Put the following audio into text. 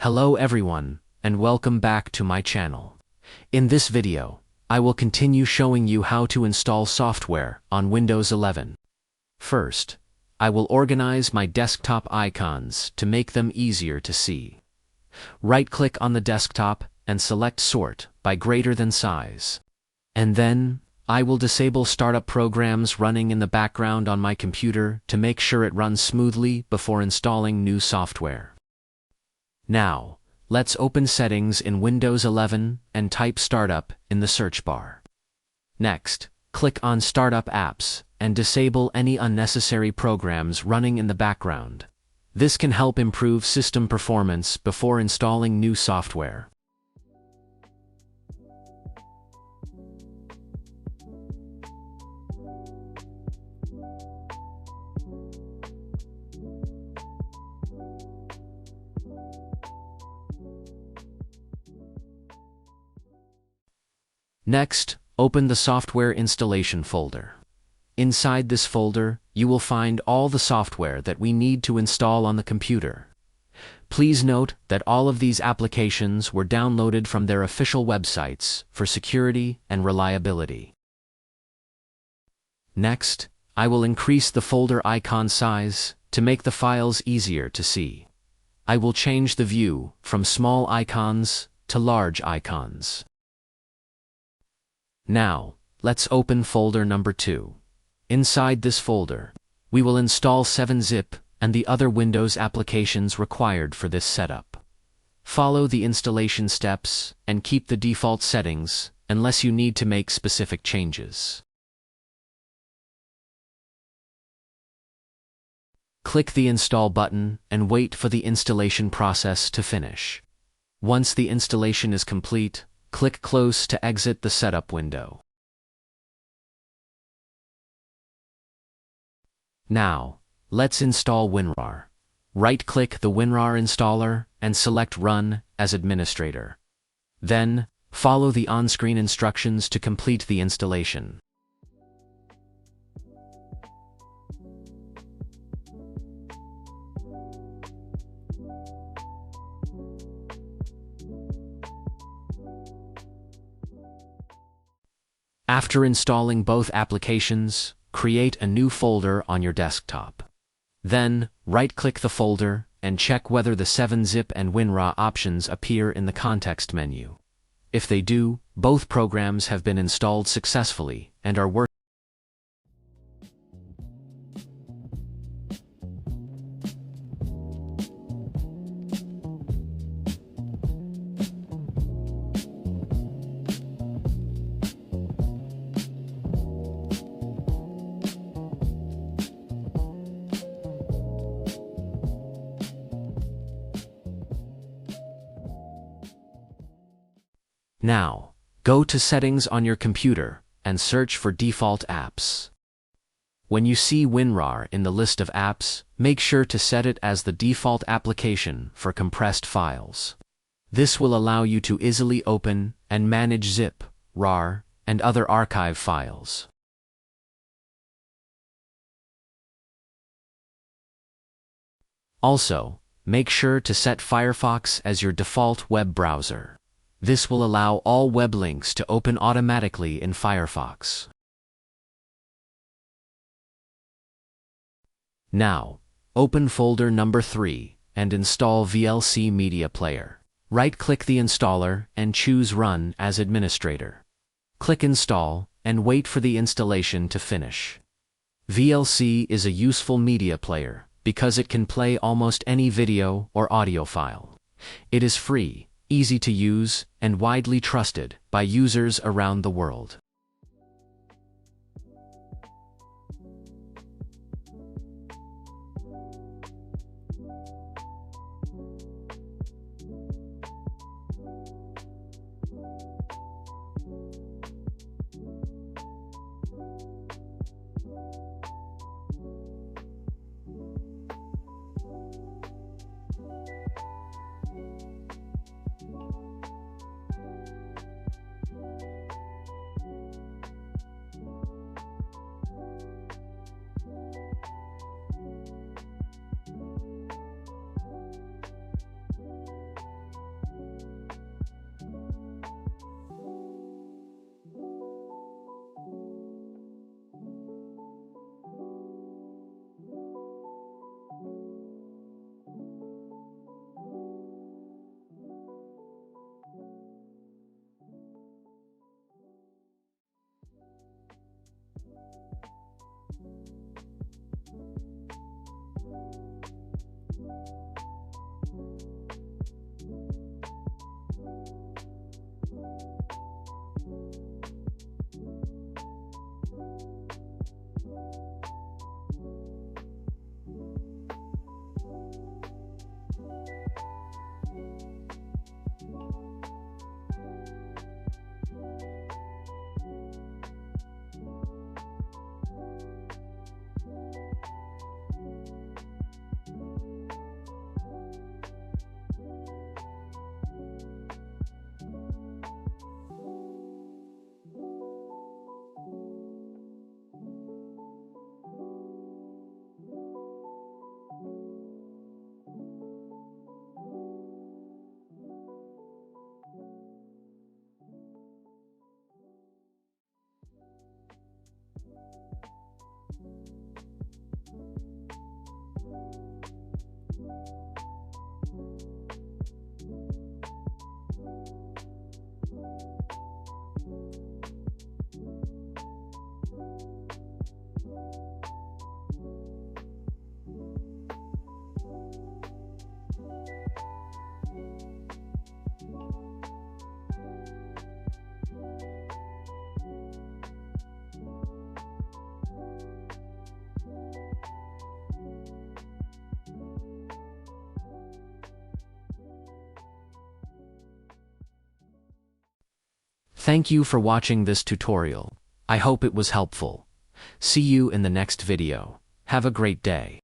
Hello everyone, and welcome back to my channel. In this video, I will continue showing you how to install software on Windows 11. First, I will organize my desktop icons to make them easier to see. Right-click on the desktop and select Sort by greater than size. And then, I will disable startup programs running in the background on my computer to make sure it runs smoothly before installing new software. Now, let's open Settings in Windows 11 and type Startup in the search bar. Next, click on Startup Apps and disable any unnecessary programs running in the background. This can help improve system performance before installing new software. Next, open the Software Installation folder. Inside this folder, you will find all the software that we need to install on the computer. Please note that all of these applications were downloaded from their official websites for security and reliability. Next, I will increase the folder icon size to make the files easier to see. I will change the view from small icons to large icons. Now, let's open folder number 2. Inside this folder, we will install 7-zip and the other Windows applications required for this setup. Follow the installation steps and keep the default settings unless you need to make specific changes. Click the Install button and wait for the installation process to finish. Once the installation is complete, click Close to exit the setup window. Now, let's install WinRAR. Right-click the WinRAR installer and select Run as administrator. Then, follow the on-screen instructions to complete the installation. After installing both applications, create a new folder on your desktop. Then, right-click the folder and check whether the 7-zip and WinRAR options appear in the context menu. If they do, both programs have been installed successfully and are working. Now, go to Settings on your computer and search for Default Apps. When you see WinRAR in the list of apps, make sure to set it as the default application for compressed files. This will allow you to easily open and manage zip, RAR, and other archive files. Also, make sure to set Firefox as your default web browser. This will allow all web links to open automatically in Firefox. Now, open folder number 3 and install VLC Media Player. Right-click the installer and choose Run as administrator. Click Install and wait for the installation to finish. VLC is a useful media player because it can play almost any video or audio file. It is free, easy to use, and widely trusted by users around the world. Thank you for watching this tutorial. I hope it was helpful. See you in the next video. Have a great day.